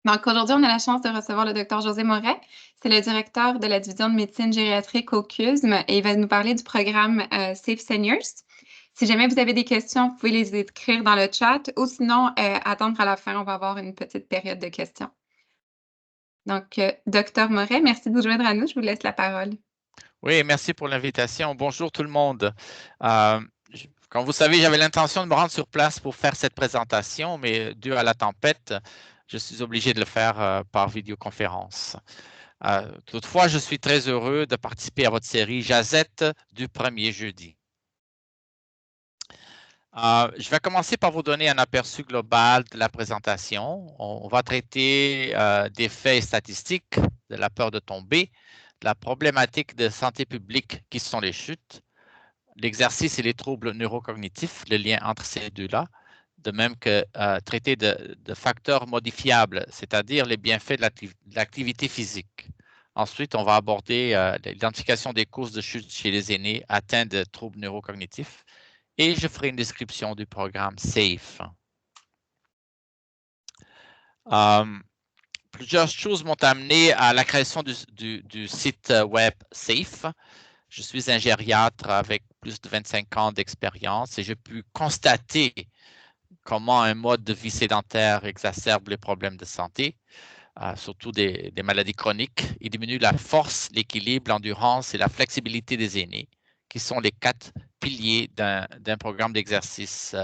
Donc, aujourd'hui, on a la chance de recevoir le docteur José Moret. C'est le directeur de la division de médecine gériatrique au CUSM et il va nous parler du programme Safe Seniors. Si jamais vous avez des questions, vous pouvez les écrire dans le chat ou sinon, attendre à la fin, on va avoir une petite période de questions. Donc, docteur Moret, merci de vous joindre à nous. Je vous laisse la parole. Oui, merci pour l'invitation. Bonjour tout le monde. Comme vous savez, j'avais l'intention de me rendre sur place pour faire cette présentation, mais dû à la tempête, je suis obligé de le faire par vidéoconférence. Toutefois, je suis très heureux de participer à votre série Jazette du premier jeudi. Je vais commencer par vous donner un aperçu global de la présentation. On va traiter des faits statistiques, de la peur de tomber, de la problématique de santé publique qui sont les chutes, l'exercice et les troubles neurocognitifs, le lien entre ces deux-là, de même que traiter de facteurs modifiables, c'est-à-dire les bienfaits de l'activité physique. Ensuite, on va aborder l'identification des causes de chute chez les aînés atteints de troubles neurocognitifs et je ferai une description du programme SAFE. Plusieurs choses m'ont amené à la création du site web SAFE. Je suis un gériatre avec plus de 25 ans d'expérience et j'ai pu constater comment un mode de vie sédentaire exacerbe les problèmes de santé, surtout des maladies chroniques. Il diminue la force, l'équilibre, l'endurance et la flexibilité des aînés, qui sont les 4 piliers d'un programme d'exercice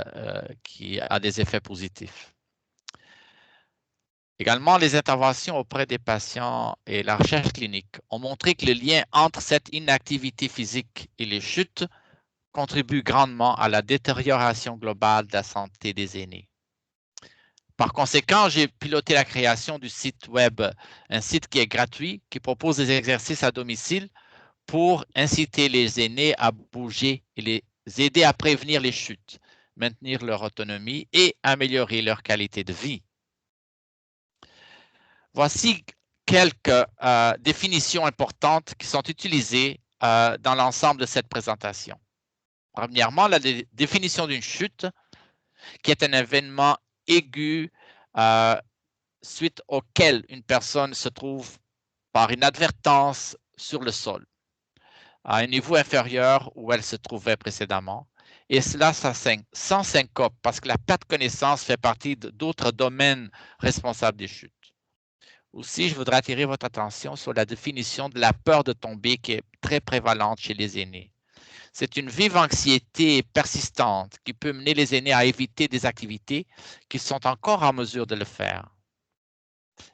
qui a des effets positifs. Également, les interventions auprès des patients et la recherche clinique ont montré que le lien entre cette inactivité physique et les chutes contribue grandement à la détérioration globale de la santé des aînés. Par conséquent, j'ai piloté la création du site web, un site qui est gratuit, qui propose des exercices à domicile pour inciter les aînés à bouger et les aider à prévenir les chutes, maintenir leur autonomie et améliorer leur qualité de vie. Voici quelques définitions importantes qui sont utilisées dans l'ensemble de cette présentation. Premièrement, la définition d'une chute, qui est un événement aigu suite auquel une personne se trouve par inadvertance sur le sol, à un niveau inférieur où elle se trouvait précédemment. Et cela sans syncope, parce que la perte de connaissance fait partie d'autres domaines responsables des chutes. Aussi, je voudrais attirer votre attention sur la définition de la peur de tomber qui est très prévalente chez les aînés. C'est une vive anxiété persistante qui peut mener les aînés à éviter des activités qui sont encore en mesure de le faire.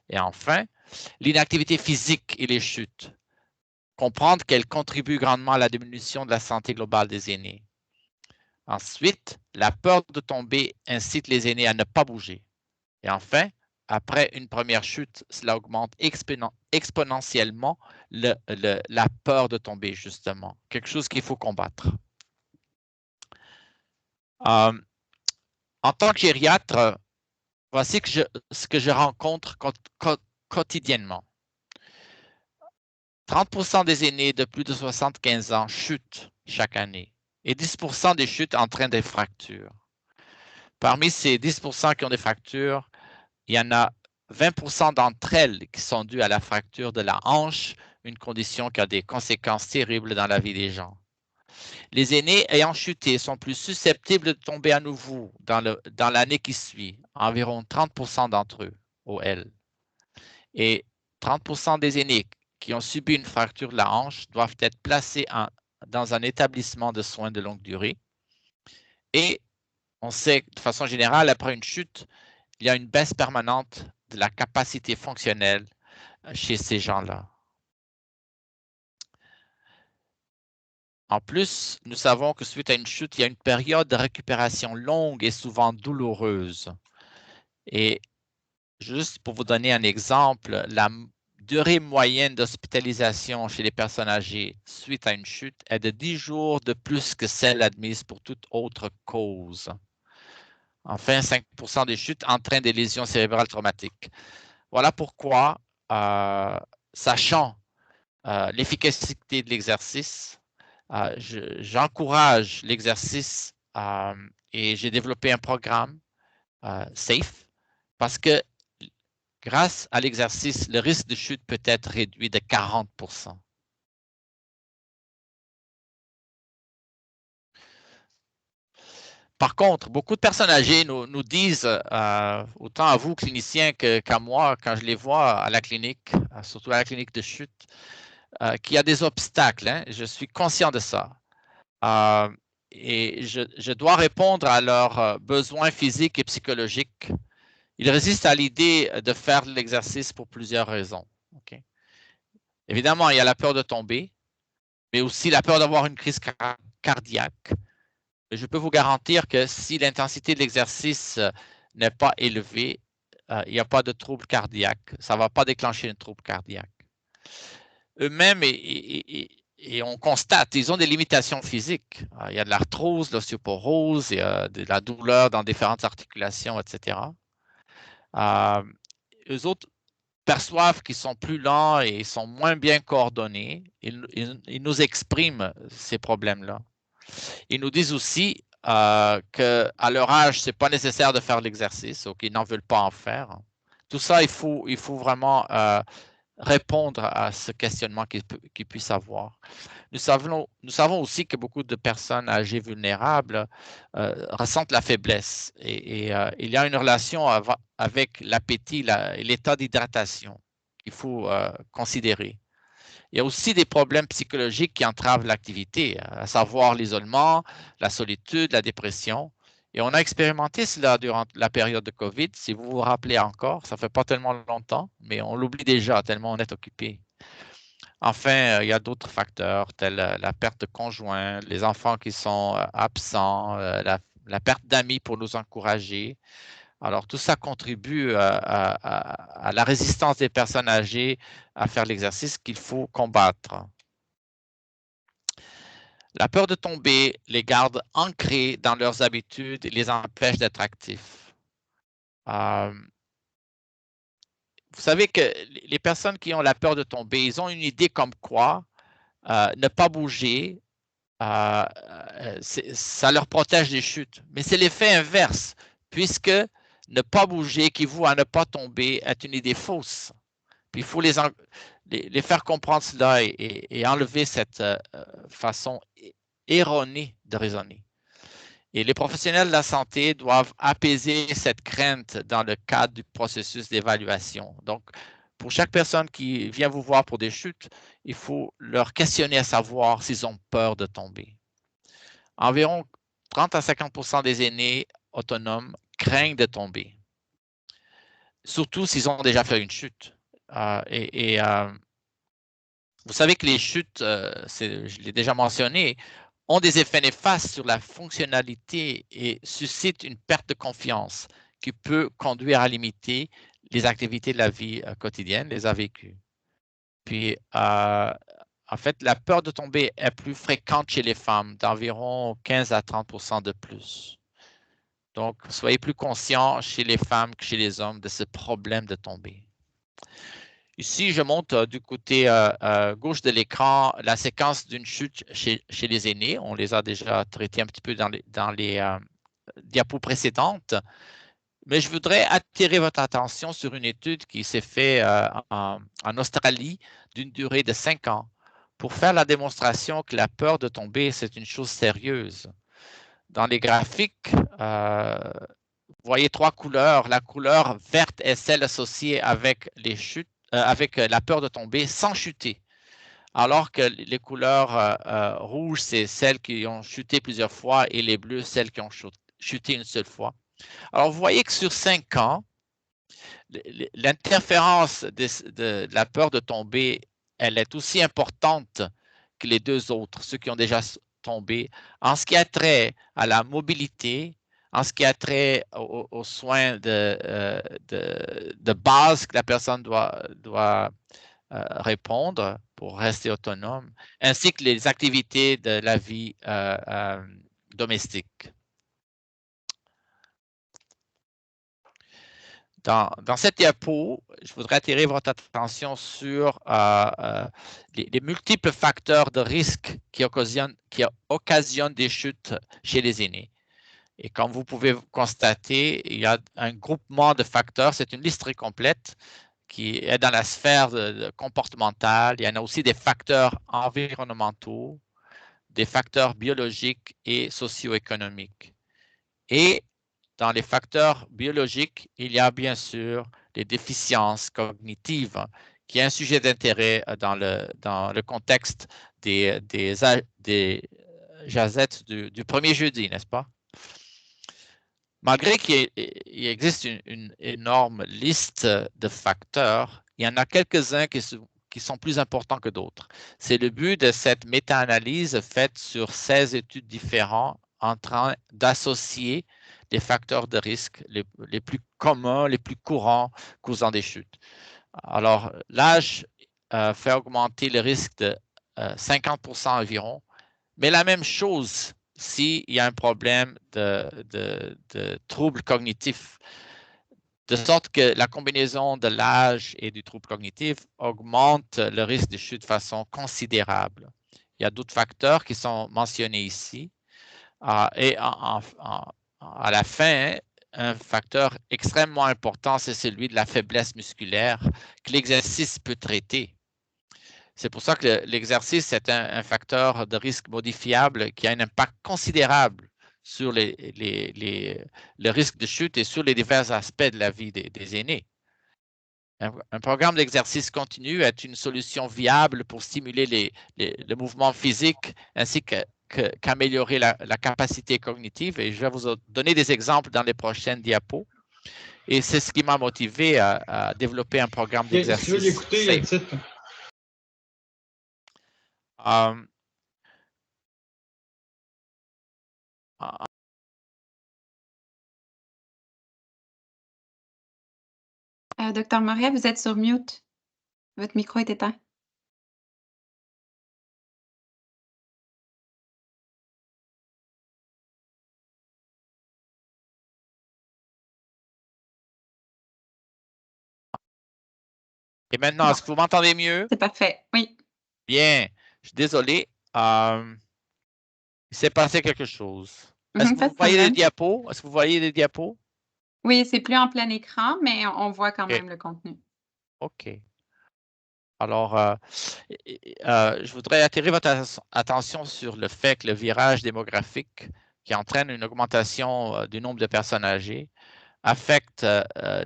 Et enfin, l'inactivité physique et les chutes. Comprendre qu'elles contribuent grandement à la diminution de la santé globale des aînés. Ensuite, la peur de tomber incite les aînés à ne pas bouger. Et enfin, après une première chute, cela augmente exponentiellement la peur de tomber, justement. Quelque chose qu'il faut combattre. En tant que gériatre, voici ce que je rencontre quotidiennement. 30% des aînés de plus de 75 ans chutent chaque année et 10% des chutes entraînent des fractures. Parmi ces 10% qui ont des fractures, il y en a 20% d'entre elles qui sont dues à la fracture de la hanche, une condition qui a des conséquences terribles dans la vie des gens. Les aînés ayant chuté sont plus susceptibles de tomber à nouveau dans l'année qui suit, environ 30% d'entre eux, OL. Et 30% des aînés qui ont subi une fracture de la hanche doivent être placés dans un établissement de soins de longue durée. Et on sait que de façon générale, après une chute, il y a une baisse permanente de la capacité fonctionnelle chez ces gens-là. En plus, nous savons que suite à une chute, il y a une période de récupération longue et souvent douloureuse. Et juste pour vous donner un exemple, la durée moyenne d'hospitalisation chez les personnes âgées suite à une chute est de 10 jours de plus que celle admise pour toute autre cause. Enfin, 5% des chutes entraînent des lésions cérébrales traumatiques. Voilà pourquoi, sachant l'efficacité de l'exercice, j'encourage l'exercice et j'ai développé un programme SAFE parce que grâce à l'exercice, le risque de chute peut être réduit de 40%. Par contre, beaucoup de personnes âgées nous disent, autant à vous, cliniciens, qu'à moi, quand je les vois à la clinique, surtout à la clinique de chute, qu'il y a des obstacles. Hein. Je suis conscient de ça. Et je dois répondre à leurs besoins physiques et psychologiques. Ils résistent à l'idée de faire de l'exercice pour plusieurs raisons. Okay? Évidemment, il y a la peur de tomber, mais aussi la peur d'avoir une crise cardiaque. Je peux vous garantir que si l'intensité de l'exercice n'est pas élevée, il n'y a pas de trouble cardiaque. Ça ne va pas déclencher un trouble cardiaque. Eux-mêmes, et on constate, ils ont des limitations physiques. Il y a de l'arthrose, de l'ostéoporose, il y a de la douleur dans différentes articulations, etc. Eux autres perçoivent qu'ils sont plus lents et sont moins bien coordonnés. Ils nous expriment ces problèmes-là. Ils nous disent aussi qu'à leur âge, ce n'est pas nécessaire de faire l'exercice ou qu'ils n'en veulent pas en faire. Tout ça, il faut vraiment répondre à ce questionnement qu'ils puissent avoir. Nous savons aussi que beaucoup de personnes âgées vulnérables ressentent la faiblesse et il y a une relation avec l'appétit et l'état d'hydratation qu'il faut considérer. Il y a aussi des problèmes psychologiques qui entravent l'activité, à savoir l'isolement, la solitude, la dépression. Et on a expérimenté cela durant la période de COVID. Si vous vous rappelez encore, ça ne fait pas tellement longtemps, mais on l'oublie déjà tellement on est occupé. Enfin, il y a d'autres facteurs tels la perte de conjoint, les enfants qui sont absents, la perte d'amis pour nous encourager. Alors, tout ça contribue à la résistance des personnes âgées à faire l'exercice qu'il faut combattre. La peur de tomber les garde ancrés dans leurs habitudes et les empêche d'être actifs. Vous savez que les personnes qui ont la peur de tomber, ils ont une idée comme quoi ne pas bouger, ça leur protège des chutes. Mais c'est l'effet inverse, puisque ne pas bouger équivaut à ne pas tomber est une idée fausse. Puis il faut les faire comprendre cela et enlever cette façon erronée de raisonner. Et les professionnels de la santé doivent apaiser cette crainte dans le cadre du processus d'évaluation. Donc, pour chaque personne qui vient vous voir pour des chutes, il faut leur questionner à savoir s'ils ont peur de tomber. Environ 30 à 50% des aînés autonomes craignent de tomber, surtout s'ils ont déjà fait une chute. Vous savez que les chutes, je l'ai déjà mentionné, ont des effets néfastes sur la fonctionnalité et suscitent une perte de confiance qui peut conduire à limiter les activités de la vie quotidienne, les AVQ. Puis, en fait, la peur de tomber est plus fréquente chez les femmes, d'environ 15 à 30% de plus. Donc, soyez plus conscients chez les femmes que chez les hommes de ce problème de tomber. Ici, je montre du côté gauche de l'écran la séquence d'une chute chez les aînés. On les a déjà traités un petit peu dans les diapos précédentes. Mais je voudrais attirer votre attention sur une étude qui s'est faite en Australie d'une durée de 5 ans pour faire la démonstration que la peur de tomber, c'est une chose sérieuse. Dans les graphiques, vous voyez 3 couleurs. La couleur verte est celle associée avec les chutes, avec la peur de tomber sans chuter. Alors que les couleurs rouges, c'est celles qui ont chuté plusieurs fois et les bleus, celles qui ont chuté une seule fois. Alors, vous voyez que sur 5 ans, l'interférence de la peur de tomber, elle est aussi importante que les deux autres, ceux qui ont déjà tombé, en ce qui a trait à la mobilité, en ce qui a trait aux soins de base que la personne doit répondre pour rester autonome, ainsi que les activités de la vie domestique. Dans cette diapo, je voudrais attirer votre attention sur les multiples facteurs de risque qui occasionnent des chutes chez les aînés. Et comme vous pouvez constater, il y a un groupement de facteurs, c'est une liste très complète qui est dans la sphère comportementale. Il y en a aussi des facteurs environnementaux, des facteurs biologiques et socio-économiques. Et dans les facteurs biologiques, il y a bien sûr les déficiences cognitives, qui est un sujet d'intérêt dans le contexte des jazettes du premier jeudi, n'est-ce pas? Malgré qu'il existe une énorme liste de facteurs, il y en a quelques-uns qui sont plus importants que d'autres. C'est le but de cette méta-analyse faite sur 16 études différentes en train d'associer les facteurs de risque les plus communs, les plus courants causant des chutes. Alors, l'âge fait augmenter le risque de 50% environ, mais la même chose s'il y a un problème de troubles cognitifs, de sorte que la combinaison de l'âge et du trouble cognitif augmente le risque de chute de façon considérable. Il y a d'autres facteurs qui sont mentionnés ici. Et à la fin, un facteur extrêmement important, c'est celui de la faiblesse musculaire que l'exercice peut traiter. C'est pour ça que l'exercice est un facteur de risque modifiable qui a un impact considérable sur le risque de chute et sur les divers aspects de la vie des aînés. Un programme d'exercice continu est une solution viable pour stimuler le mouvement physique ainsi qu'améliorer la capacité cognitive. Et je vais vous donner des exemples dans les prochaines diapos. Et c'est ce qui m'a motivé à développer un programme d'exercice. Si tu veux l'écouter, le titre. Docteur Moret, vous êtes sur mute. Votre micro est éteint. Et maintenant, est-ce que vous m'entendez mieux? C'est parfait, oui. Bien, je suis désolé. Il s'est passé quelque chose. Est-ce que vous voyez les diapos? Est-ce que vous voyez les diapos? Oui, c'est plus en plein écran, mais on voit quand même le contenu. OK. Alors, je voudrais attirer votre attention sur le fait que le virage démographique qui entraîne une augmentation du nombre de personnes âgées affecte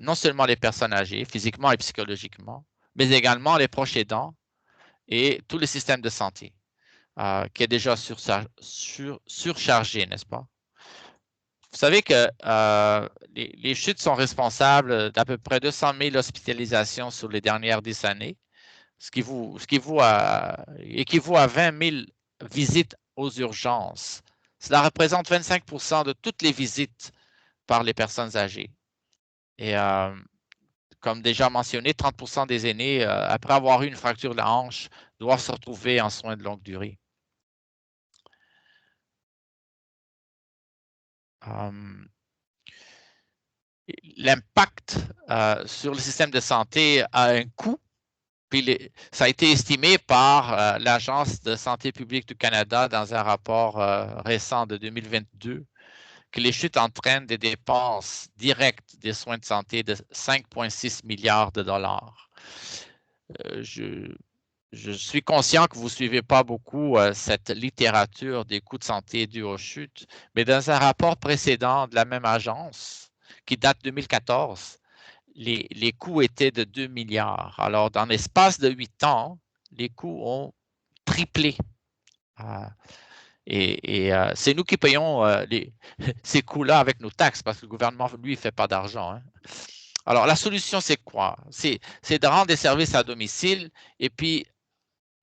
non seulement les personnes âgées, physiquement et psychologiquement, mais également les proches aidants et tout le système de santé, qui est déjà surchargé, n'est-ce pas? Vous savez que les chutes sont responsables d'à peu près 200 000 hospitalisations sur les dernières 10 années, ce qui équivaut à 20 000 visites aux urgences. Cela représente 25% de toutes les visites par les personnes âgées. Et comme déjà mentionné, 30% des aînés, après avoir eu une fracture de la hanche, doivent se retrouver en soins de longue durée. L'impact sur le système de santé a un coût. Puis ça a été estimé par l'Agence de santé publique du Canada dans un rapport récent de 2022 que les chutes entraînent des dépenses directes des soins de santé de 5,6 milliards de dollars. Je suis conscient que vous ne suivez pas beaucoup cette littérature des coûts de santé dus aux chutes, mais dans un rapport précédent de la même agence, qui date de 2014, les coûts étaient de 2 milliards. Alors, dans l'espace de 8 ans, les coûts ont triplé. C'est nous qui payons ces coûts-là avec nos taxes parce que le gouvernement, lui, ne fait pas d'argent. Hein. Alors, la solution, c'est quoi? C'est de rendre des services à domicile et puis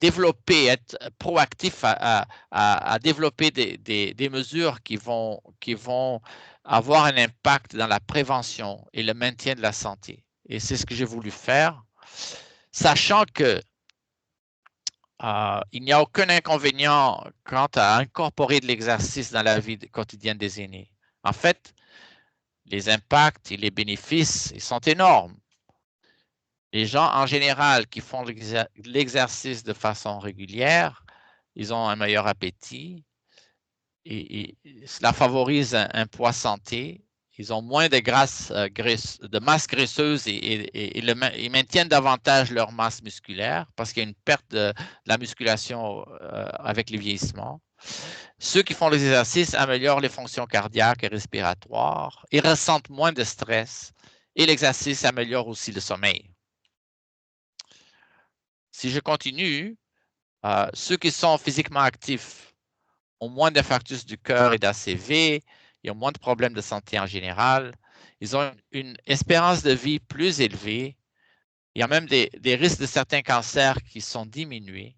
développer, être proactif à développer des mesures qui vont avoir un impact dans la prévention et le maintien de la santé. Et c'est ce que j'ai voulu faire, sachant que il n'y a aucun inconvénient quant à incorporer de l'exercice dans la vie quotidienne des aînés. En fait, les impacts et les bénéfices ils sont énormes. Les gens, en général, qui font l'exercice de façon régulière, ils ont un meilleur appétit cela favorise un poids santé. Ils ont moins de masse graisseuse et ils maintiennent davantage leur masse musculaire parce qu'il y a une perte de la musculation avec le vieillissement. Ceux qui font les exercices améliorent les fonctions cardiaques et respiratoires. Ils ressentent moins de stress et l'exercice améliore aussi le sommeil. Si je continue, ceux qui sont physiquement actifs ont moins d'infarctus du cœur et d'ACV, ils ont moins de problèmes de santé en général, ils ont une espérance de vie plus élevée, il y a même des risques de certains cancers qui sont diminués.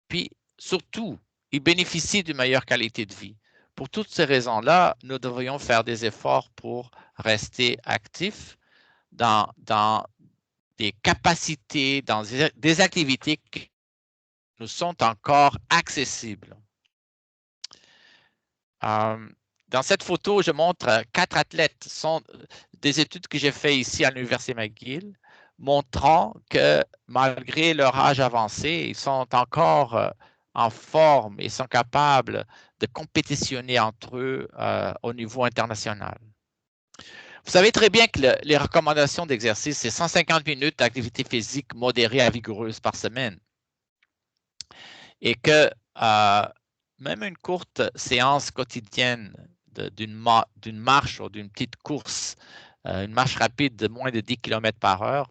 Puis, surtout, ils bénéficient d'une meilleure qualité de vie. Pour toutes ces raisons-là, nous devrions faire des efforts pour rester actifs dans des capacités, dans des activités qui nous sont encore accessibles. Dans cette photo, je montre 4 athlètes. Ce sont des études que j'ai faites ici à l'Université McGill, montrant que malgré leur âge avancé, ils sont encore en forme et sont capables de compétitionner entre eux au niveau international. Vous savez très bien que les recommandations d'exercice, c'est 150 minutes d'activité physique modérée à vigoureuse par semaine. Et que même une courte séance quotidienne d'une marche ou d'une petite course, une marche rapide de moins de 10 km par heure,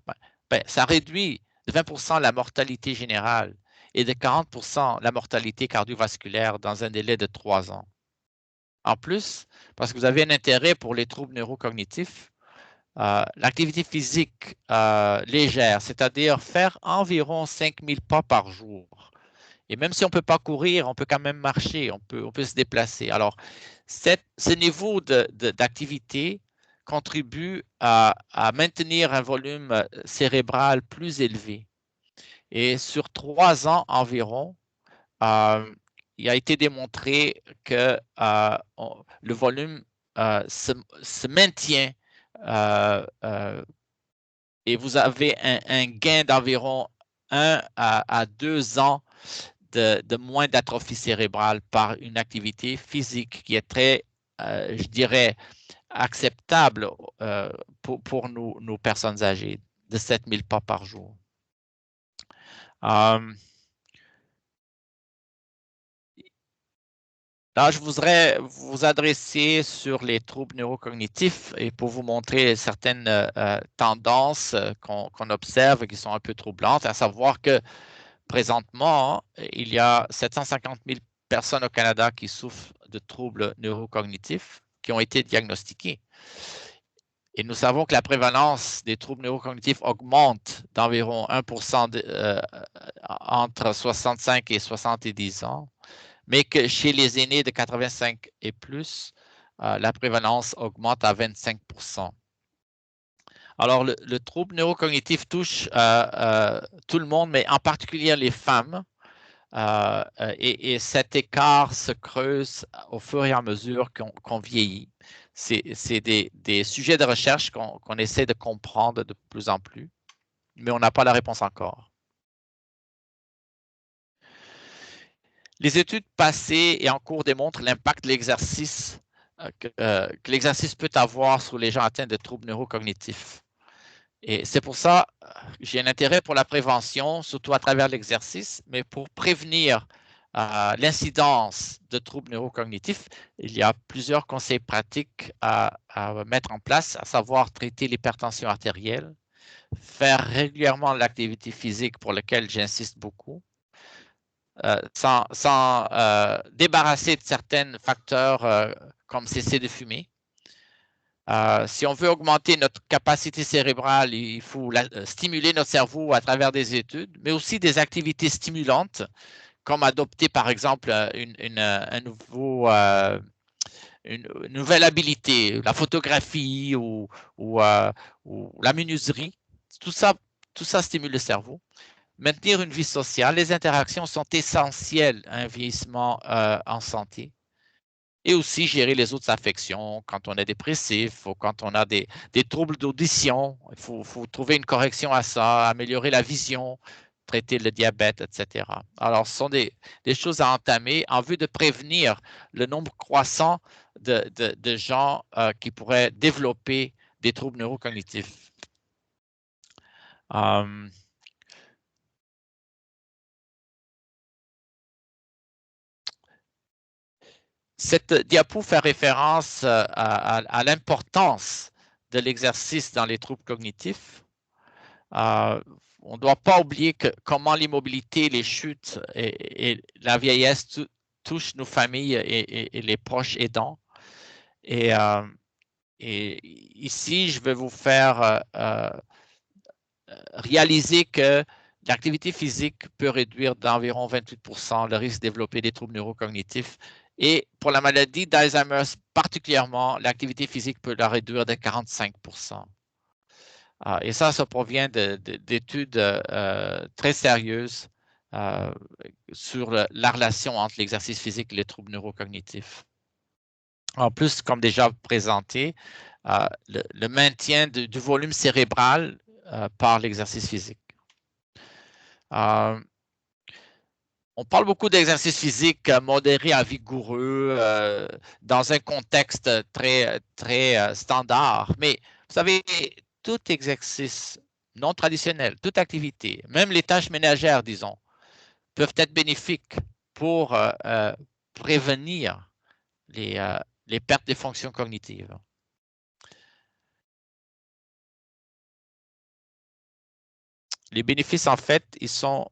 ça réduit de 20% la mortalité générale et de 40% la mortalité cardiovasculaire dans un délai de 3 ans. En plus, parce que vous avez un intérêt pour les troubles neurocognitifs, l'activité physique légère, c'est-à-dire faire environ 5000 pas par jour. Et même si on ne peut pas courir, on peut quand même marcher, on peut se déplacer. Alors, ce niveau d'activité contribue à maintenir un volume cérébral plus élevé. Et sur 3 ans environ, il a été démontré que le volume se maintient et vous avez un gain d'environ 1 à 2 ans de moins d'atrophie cérébrale par une activité physique qui est très, je dirais, acceptable pour nos personnes âgées, de 7000 pas par jour. Là, je voudrais vous adresser sur les troubles neurocognitifs et pour vous montrer certaines tendances qu'on observe et qui sont un peu troublantes, à savoir que présentement, il y a 750 000 personnes au Canada qui souffrent de troubles neurocognitifs qui ont été diagnostiqués. Et nous savons que la prévalence des troubles neurocognitifs augmente d'environ 1% entre 65 et 70 ans, mais que chez les aînés de 85 et plus, la prévalence augmente à 25%. Alors, le trouble neurocognitif touche tout le monde, mais en particulier les femmes. Et cet écart se creuse au fur et à mesure qu'on vieillit. C'est des sujets de recherche qu'on essaie de comprendre de plus en plus, mais on n'a pas la réponse encore. Les études passées et en cours démontrent l'impact de l'exercice que l'exercice peut avoir sur les gens atteints de troubles neurocognitifs. Et c'est pour ça que j'ai un intérêt pour la prévention, surtout à travers l'exercice, mais pour prévenir l'incidence de troubles neurocognitifs, il y a plusieurs conseils pratiques à mettre en place, à savoir traiter l'hypertension artérielle, faire régulièrement l'activité physique pour laquelle j'insiste beaucoup, sans débarrasser de certains facteurs comme cesser de fumer. Si on veut augmenter notre capacité cérébrale, il faut stimuler notre cerveau à travers des études, mais aussi des activités stimulantes, comme adopter par exemple une nouvelle habilité, la photographie ou la menuiserie. Tout ça stimule le cerveau. Maintenir une vie sociale, les interactions sont essentielles à un vieillissement en santé. Et aussi gérer les autres affections quand on est dépressif ou quand on a des troubles d'audition. Il faut trouver une correction à ça, améliorer la vision, traiter le diabète, etc. Alors, ce sont des choses à entamer en vue de prévenir le nombre croissant de gens qui pourraient développer des troubles neurocognitifs. Cette diapo fait référence à l'importance de l'exercice dans les troubles cognitifs. On ne doit pas oublier comment l'immobilité, les chutes et la vieillesse touchent nos familles et les proches aidants. Et ici, je vais vous faire réaliser que l'activité physique peut réduire d'environ 28% le risque de développer des troubles neurocognitifs. Et pour la maladie d'Alzheimer particulièrement, l'activité physique peut la réduire de 45%. Et ça provient d'études très sérieuses sur la relation entre l'exercice physique et les troubles neurocognitifs. En plus, comme déjà présenté, le maintien du volume cérébral par l'exercice physique. On parle beaucoup d'exercice physique modéré à vigoureux dans un contexte très standard, mais vous savez, tout exercice non traditionnel, toute activité, même les tâches ménagères, disons, peuvent être bénéfiques pour prévenir les pertes des fonctions cognitives. Les bénéfices, en fait, ils sont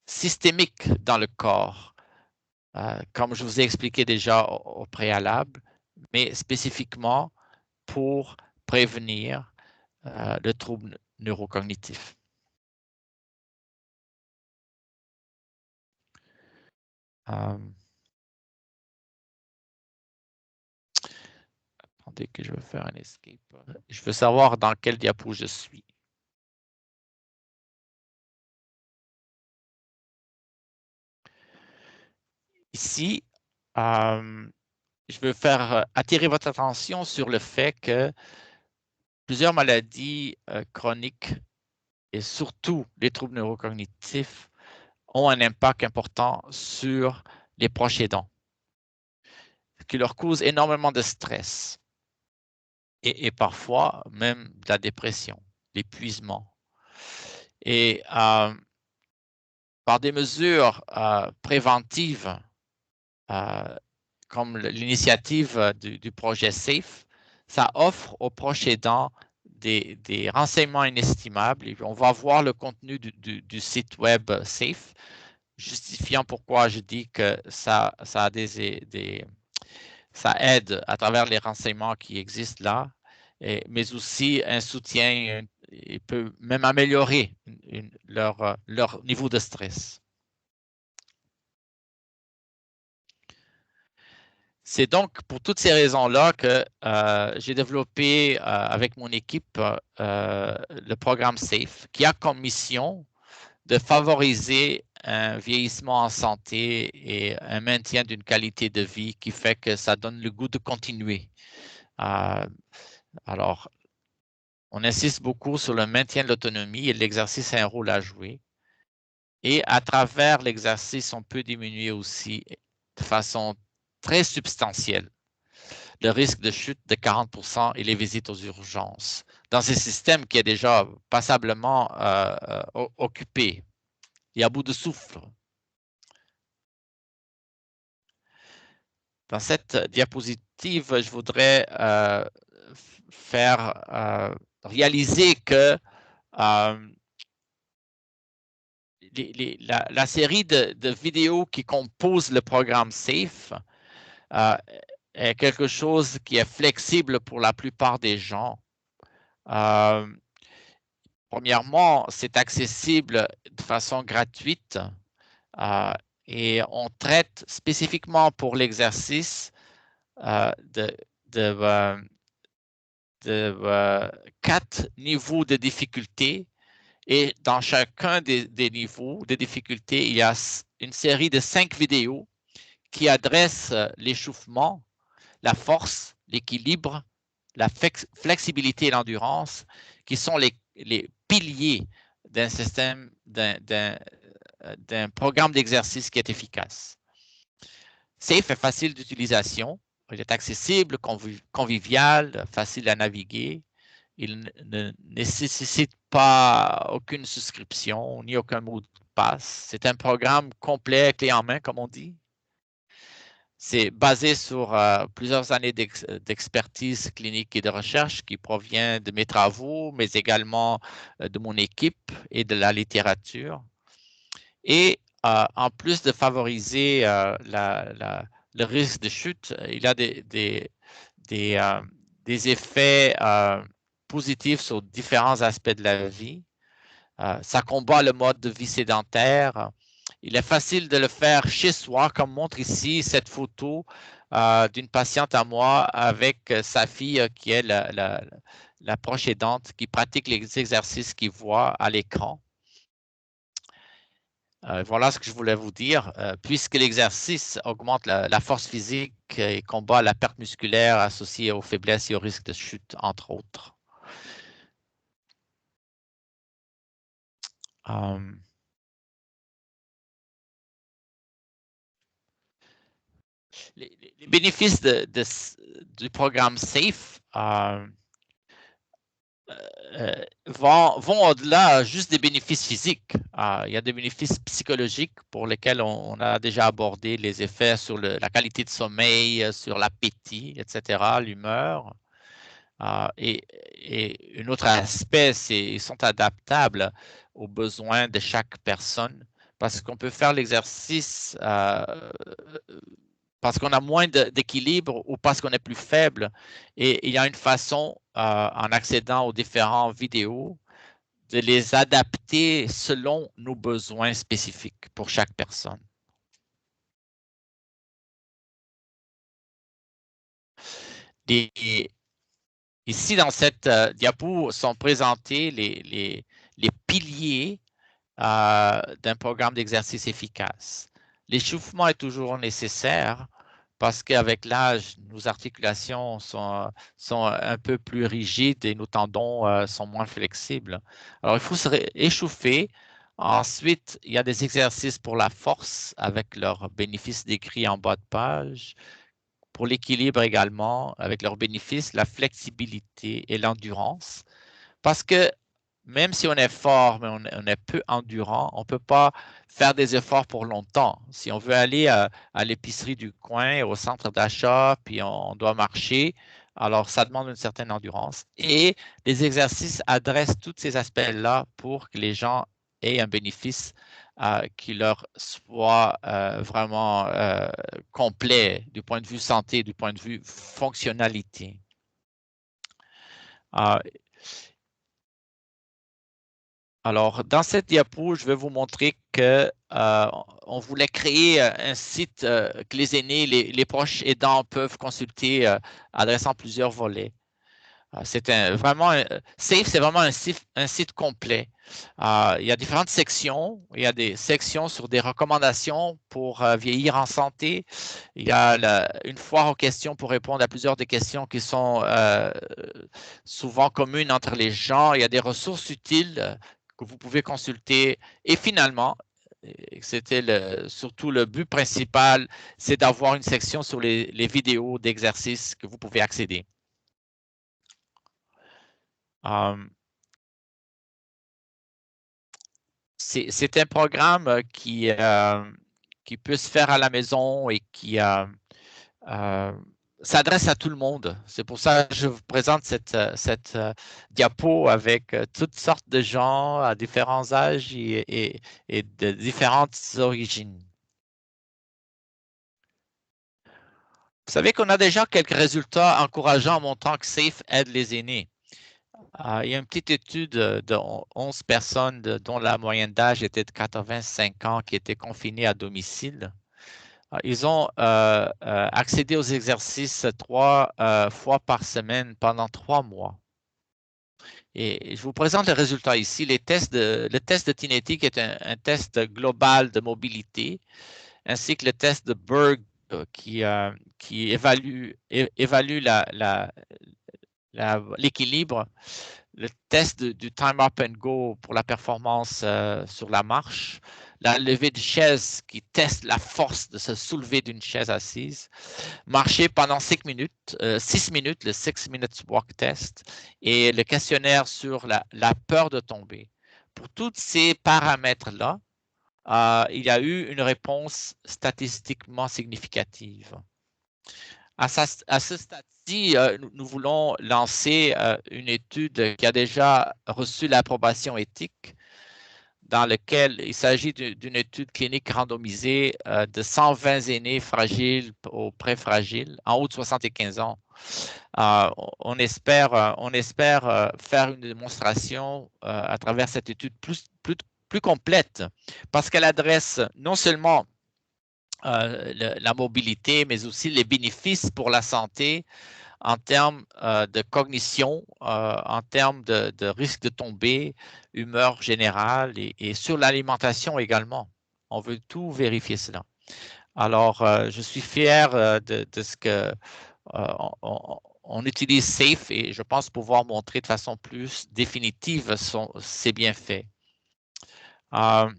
systémiques dans le corps, comme je vous ai expliqué déjà au préalable, mais spécifiquement pour prévenir le trouble neurocognitif. Attendez que je vais faire un escape. Je veux savoir dans quel diapo je suis. Ici, je veux faire attirer votre attention sur le fait que plusieurs maladies chroniques et surtout les troubles neurocognitifs ont un impact important sur les proches aidants, ce qui leur cause énormément de stress et parfois même de la dépression, l'épuisement. Et par des mesures préventives, comme l'initiative du projet SAFE, ça offre aux proches aidants des renseignements inestimables. Et on va voir le contenu du site web SAFE, justifiant pourquoi je dis que ça aide à travers les renseignements qui existent là, mais aussi un soutien, il peut même améliorer leur niveau de stress. C'est donc pour toutes ces raisons-là que j'ai développé avec mon équipe le programme SAFE, qui a comme mission de favoriser un vieillissement en santé et un maintien d'une qualité de vie qui fait que ça donne le goût de continuer. Alors, on insiste beaucoup sur le maintien de l'autonomie et l'exercice a un rôle à jouer. Et à travers l'exercice, on peut diminuer aussi de façon très substantielle le risque de chute de 40% et les visites aux urgences dans ce système qui est déjà passablement occupé et à bout de souffle. Dans cette diapositive, je voudrais faire réaliser que la série de vidéos qui composent le programme SAFE est quelque chose qui est flexible pour la plupart des gens. Premièrement, c'est accessible de façon gratuite et on traite spécifiquement pour l'exercice de 4 niveaux de difficulté. Et dans chacun des niveaux de difficulté, il y a une série de 5 vidéos qui adressent l'échauffement, la force, l'équilibre, la flexibilité et l'endurance, qui sont les piliers d'un système, d'un programme d'exercice qui est efficace. Safe est facile d'utilisation, il est accessible, convivial, facile à naviguer. Il ne nécessite pas aucune souscription ni aucun mot de passe. C'est un programme complet, clé en main, comme on dit. C'est basé sur plusieurs années d'expertise clinique et de recherche qui provient de mes travaux, mais également de mon équipe et de la littérature. Et en plus de favoriser le risque de chute, il a des effets positifs sur différents aspects de la vie. Ça combat le mode de vie sédentaire. Il est facile de le faire chez soi, comme montre ici cette photo d'une patiente à moi avec sa fille qui est la proche aidante, qui pratique les exercices qu'il voit à l'écran. Voilà ce que je voulais vous dire. Puisque l'exercice augmente la force physique et combat la perte musculaire associée aux faiblesses et au risque de chute, entre autres. Les bénéfices du programme SAFE vont au-delà juste des bénéfices physiques. Il y a des bénéfices psychologiques pour lesquels on a déjà abordé les effets sur la qualité de sommeil, sur l'appétit, etc., l'humeur. Et un autre aspect, c'est qu'ils sont adaptables aux besoins de chaque personne parce qu'on peut faire l'exercice parce qu'on a moins d'équilibre ou parce qu'on est plus faible. Et il y a une façon, en accédant aux différentes vidéos, de les adapter selon nos besoins spécifiques pour chaque personne. Ici, dans cette diapo, sont présentés les piliers d'un programme d'exercice efficace. L'échauffement est toujours nécessaire parce qu'avec l'âge, nos articulations sont un peu plus rigides et nos tendons sont moins flexibles. Alors, il faut se échauffer. Ensuite, il y a des exercices pour la force avec leurs bénéfices décrits en bas de page. Pour l'équilibre également, avec leurs bénéfices, la flexibilité et l'endurance. Parce que même si on est fort, mais on est peu endurant, on ne peut pas faire des efforts pour longtemps. Si on veut aller à l'épicerie du coin, au centre d'achat, puis on doit marcher, alors ça demande une certaine endurance. Et les exercices adressent tous ces aspects-là pour que les gens aient un bénéfice qui leur soit vraiment complet du point de vue santé, du point de vue fonctionnalité. Alors, dans cette diapo, je vais vous montrer qu'on voulait créer un site que les aînés, les proches aidants peuvent consulter, adressant plusieurs volets. C'est Safe, c'est vraiment un site complet. Il y a différentes sections. Il y a des sections sur des recommandations pour vieillir en santé. Il y a une foire aux questions pour répondre à plusieurs des questions qui sont souvent communes entre les gens. Il y a des ressources utiles que vous pouvez consulter. Et finalement, c'était surtout le but principal, c'est d'avoir une section sur les vidéos d'exercices que vous pouvez accéder. C'est un programme qui peut se faire à la maison et qui s'adresse à tout le monde. C'est pour ça que je vous présente cette diapo avec toutes sortes de gens à différents âges et de différentes origines. Vous savez qu'on a déjà quelques résultats encourageants montrant que SAFE aide les aînés. Il y a une petite étude de 11 personnes dont la moyenne d'âge était de 85 ans qui étaient confinées à domicile. Ils ont accédé aux exercices 3 fois par semaine pendant 3 mois. Et je vous présente les résultats ici. Le test de Tinetic est un test global de mobilité, ainsi que le test de Berg qui évalue l'équilibre le test du time up and go pour la performance sur la marche, la levée de chaise qui teste la force de se soulever d'une chaise assise, marcher pendant 6 minutes, le 6 minutes walk test, et le questionnaire sur la peur de tomber. Pour tous ces paramètres-là, il y a eu une réponse statistiquement significative. À ce stade-ci, nous voulons lancer une étude qui a déjà reçu l'approbation éthique, dans laquelle il s'agit d'une étude clinique randomisée de 120 aînés fragiles aux préfragiles, en haut de 75 ans. On espère faire une démonstration à travers cette étude plus complète, parce qu'elle adresse non seulement la mobilité, mais aussi les bénéfices pour la santé en termes de cognition, en termes de risque de tomber, humeur générale et sur l'alimentation également. On veut tout vérifier cela. Alors, je suis fier de ce que on utilise SAFE et je pense pouvoir montrer de façon plus définitive ces bienfaits. On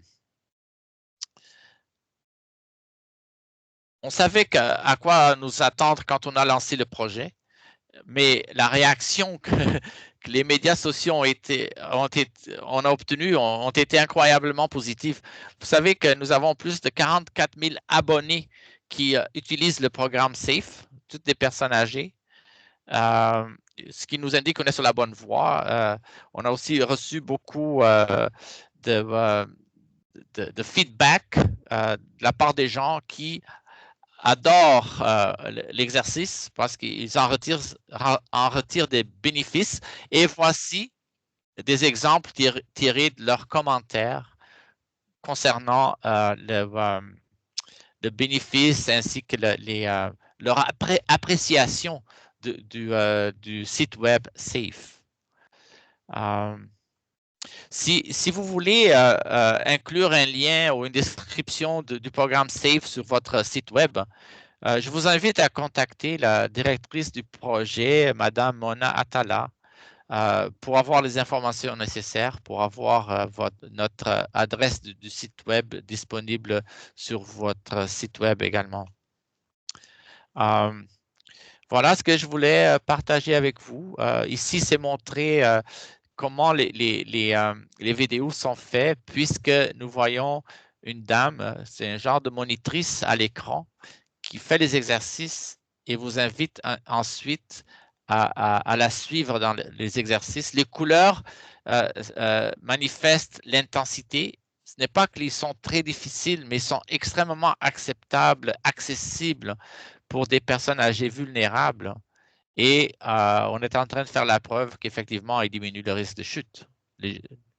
savait à quoi nous attendre quand on a lancé le projet, mais la réaction que les médias sociaux on a obtenue ont été incroyablement positives. Vous savez que nous avons plus de 44 000 abonnés qui utilisent le programme SAFE, toutes des personnes âgées, ce qui nous indique qu'on est sur la bonne voie. On a aussi reçu beaucoup de feedback de la part des gens qui adorent l'exercice parce qu'ils en retirent des bénéfices. Et voici des exemples tirés de leurs commentaires concernant le bénéfice ainsi que leur appréciation du site web SAFE. Si vous voulez inclure un lien ou une description du programme SAFE sur votre site web, je vous invite à contacter la directrice du projet, Madame Mona Atala, pour avoir les informations nécessaires, pour avoir notre adresse du site web disponible sur votre site web également. Voilà ce que je voulais partager avec vous. Ici, c'est montré comment les vidéos sont faites, puisque nous voyons une dame, c'est un genre de monitrice à l'écran, qui fait les exercices et vous invite ensuite à la suivre dans les exercices. Les couleurs manifestent l'intensité. Ce n'est pas qu'ils sont très difficiles, mais ils sont extrêmement acceptables, accessibles pour des personnes âgées vulnérables. Et on est en train de faire la preuve qu'effectivement, il diminue le risque de chute.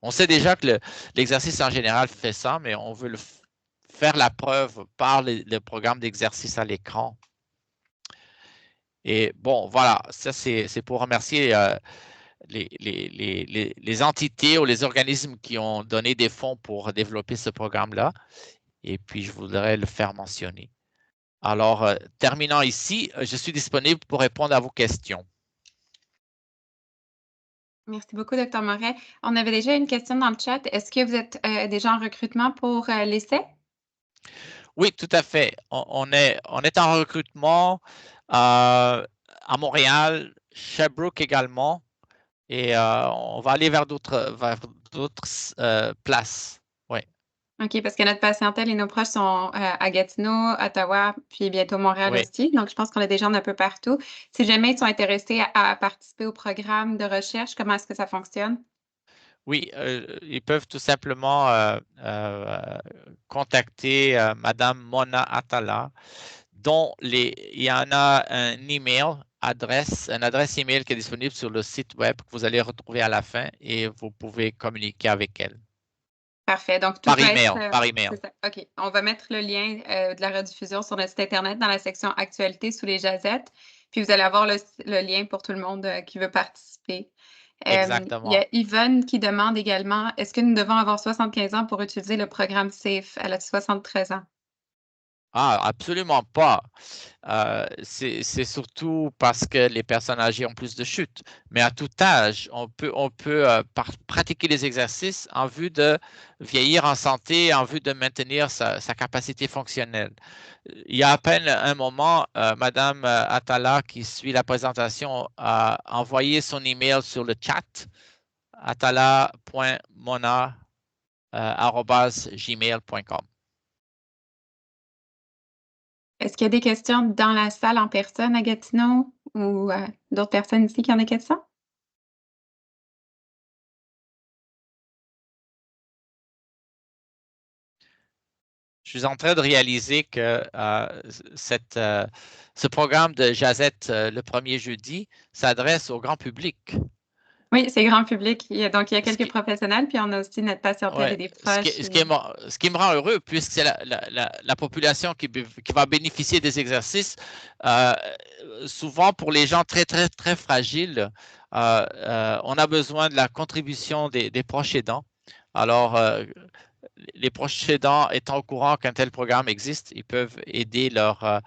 On sait déjà que l'exercice en général fait ça, mais on veut faire la preuve par le programme d'exercice à l'écran. Et bon, voilà, ça c'est pour remercier les entités ou les organismes qui ont donné des fonds pour développer ce programme-là. Et puis, je voudrais le faire mentionner. Alors, terminant ici, je suis disponible pour répondre à vos questions. Merci beaucoup, Dr. Moret. On avait déjà une question dans le chat. Est-ce que vous êtes déjà en recrutement pour l'essai? Oui, tout à fait. On est en recrutement à Montréal, Sherbrooke également, et on va aller vers d'autres places. Oui. OK, parce que notre patientèle et nos proches sont à Gatineau, Ottawa, puis bientôt Montréal Oui. aussi. Donc, je pense qu'on a des gens d'un peu partout. Si jamais ils sont intéressés à participer au programme de recherche, comment est-ce que ça fonctionne? Oui, ils peuvent tout simplement contacter Madame Mona Atala, dont il y en a une adresse email qui est disponible sur le site web que vous allez retrouver à la fin et vous pouvez communiquer avec elle. Parfait. Donc, tout Par va email, être, par email. c'est ça. OK. On va mettre le lien de la rediffusion sur notre site Internet dans la section Actualité sous les jazettes. Puis, vous allez avoir le lien pour tout le monde qui veut participer. Il y Exactement. a Yvonne qui demande également, est-ce que nous devons avoir 75 ans pour utiliser le programme SAFE? Elle a 73 ans. Ah, absolument pas. C'est surtout parce que les personnes âgées ont plus de chutes. Mais à tout âge, on peut pratiquer les exercices en vue de vieillir en santé, en vue de maintenir sa capacité fonctionnelle. Il y a à peine un moment, Madame Atala, qui suit la présentation, a envoyé son email sur le chat, atala.mona@gmail.com. Est-ce qu'il y a des questions dans la salle en personne à Gatineau ou d'autres personnes ici qui ont des questions? Je suis en train de réaliser que ce programme de Jazette le premier jeudi s'adresse au grand public. Oui, c'est grand public. Donc, il y a Ce quelques qui, professionnels, puis on a aussi notre patientèle et ouais, des proches. ce qui me rend heureux, puisque c'est la population qui va bénéficier des exercices. Souvent, pour les gens très, très, très fragiles, on a besoin de la contribution des proches aidants. Alors, les proches aidants étant au courant qu'un tel programme existe, ils peuvent aider leurs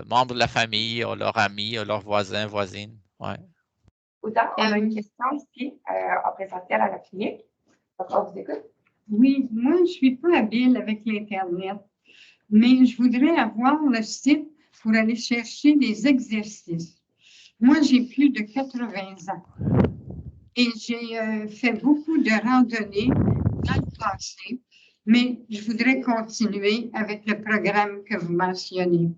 membres de la famille, ou leurs amis, ou leurs voisins, voisines. Ouais. Autant, on a une question ici en présentiel à la clinique. Donc, on vous écoute. Oui, moi, je ne suis pas habile avec l'Internet, mais je voudrais avoir le site pour aller chercher des exercices. Moi, j'ai plus de 80 ans et j'ai fait beaucoup de randonnées dans le passé, mais je voudrais continuer avec le programme que vous mentionnez.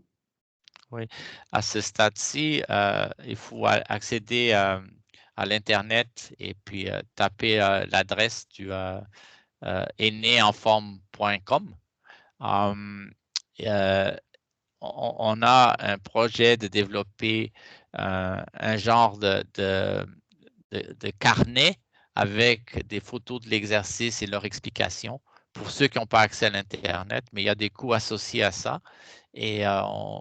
Oui, à ce stade-ci, il faut accéder à l'Internet et puis taper l'adresse du aînéenforme.com. On a un projet de développer un genre de carnet avec des photos de l'exercice et leur explication pour ceux qui n'ont pas accès à l'Internet, mais il y a des coûts associés à ça et on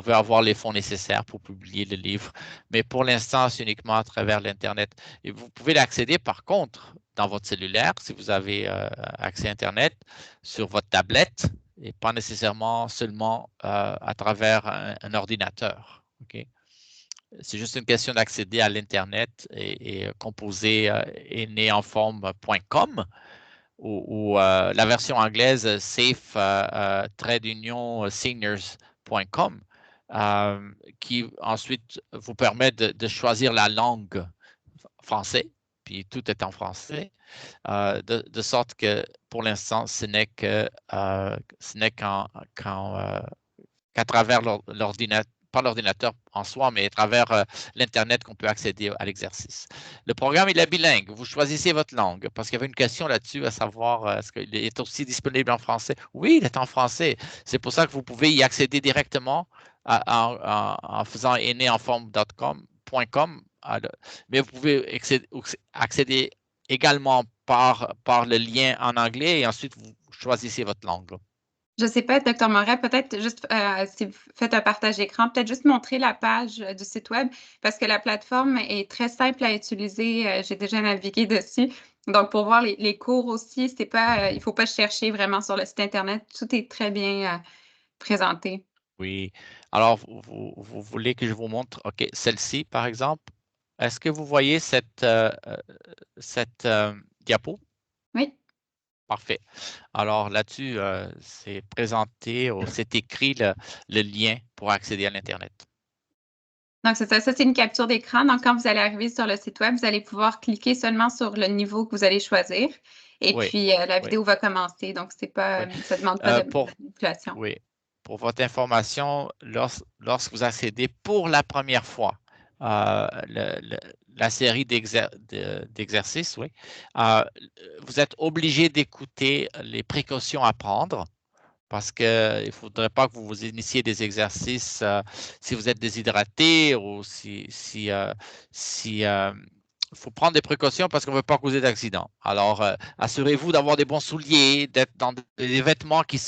veut avoir les fonds nécessaires pour publier le livre. Mais pour l'instant, c'est uniquement à travers l'Internet. Et vous pouvez l'accéder par contre dans votre cellulaire si vous avez accès à Internet sur votre tablette et pas nécessairement seulement à travers un ordinateur. Okay? C'est juste une question d'accéder à l'Internet et composer aînéenforme.com ou la version anglaise safe-seniors.com qui ensuite vous permet de choisir la langue français, puis tout est en français, de sorte que pour l'instant, ce n'est qu'à travers l'ordinateur, pas l'ordinateur en soi, mais à travers l'Internet qu'on peut accéder à l'exercice. Le programme, il est bilingue. Vous choisissez votre langue parce qu'il y avait une question là-dessus à savoir est-ce qu'il est aussi disponible en français? Oui, il est en français. C'est pour ça que vous pouvez y accéder directement en faisant aînéenforme.com, mais vous pouvez accéder également par le lien en anglais et ensuite vous choisissez votre langue. Je ne sais pas, Dr. Moret, peut-être juste si vous faites un partage d'écran, peut-être juste montrer la page du site web parce que la plateforme est très simple à utiliser. J'ai déjà navigué dessus. Donc, pour voir les cours aussi, c'est pas, il ne faut pas chercher vraiment sur le site Internet. Tout est très bien présenté. Oui. Alors, vous voulez que je vous montre, OK, celle-ci, par exemple. Est-ce que vous voyez cette diapo? Oui. Parfait. Alors là-dessus, c'est présenté, c'est écrit le lien pour accéder à l'Internet. Donc, c'est ça. Ça, c'est une capture d'écran. Donc, quand vous allez arriver sur le site web, vous allez pouvoir cliquer seulement sur le niveau que vous allez choisir. Et Oui. puis, la vidéo va commencer. Donc, c'est pas, ça ne demande pas de manipulation. Oui. Pour votre information, lorsque vous accédez pour la première fois la série d'exercices, oui, vous êtes obligé d'écouter les précautions à prendre parce qu'il ne faudrait pas que vous vous initiiez des exercices si vous êtes déshydraté ou si il faut prendre des précautions parce qu'on ne veut pas causer d'accident. Alors, assurez-vous d'avoir des bons souliers, d'être dans des vêtements qui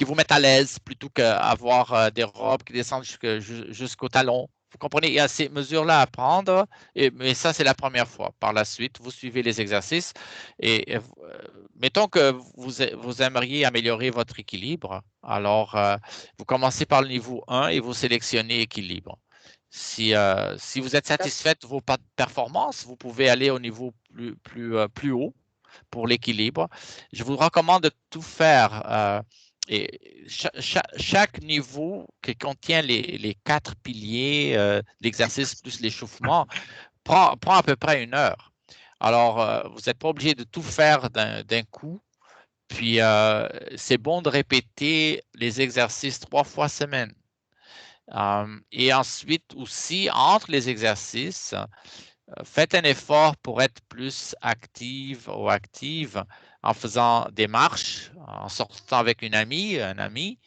vous mettent à l'aise plutôt qu'avoir des robes qui descendent jusqu'au talon. Vous comprenez, il y a ces mesures-là à prendre, mais ça, c'est la première fois. Par la suite, vous suivez les exercices et mettons que vous aimeriez améliorer votre équilibre. Alors, vous commencez par le niveau 1 et vous sélectionnez équilibre. Si vous êtes satisfait de vos performances, vous pouvez aller au niveau plus haut pour l'équilibre. Je vous recommande de tout faire. Et chaque niveau qui contient les 4 piliers, l'exercice plus l'échauffement, prend à peu près 1 heure. Alors, vous n'êtes pas obligé de tout faire d'un coup. Puis, c'est bon de répéter les exercices 3 fois semaine. Et ensuite aussi, entre les exercices, faites un effort pour être plus active ou active en faisant des marches, en sortant avec une amie, un ami.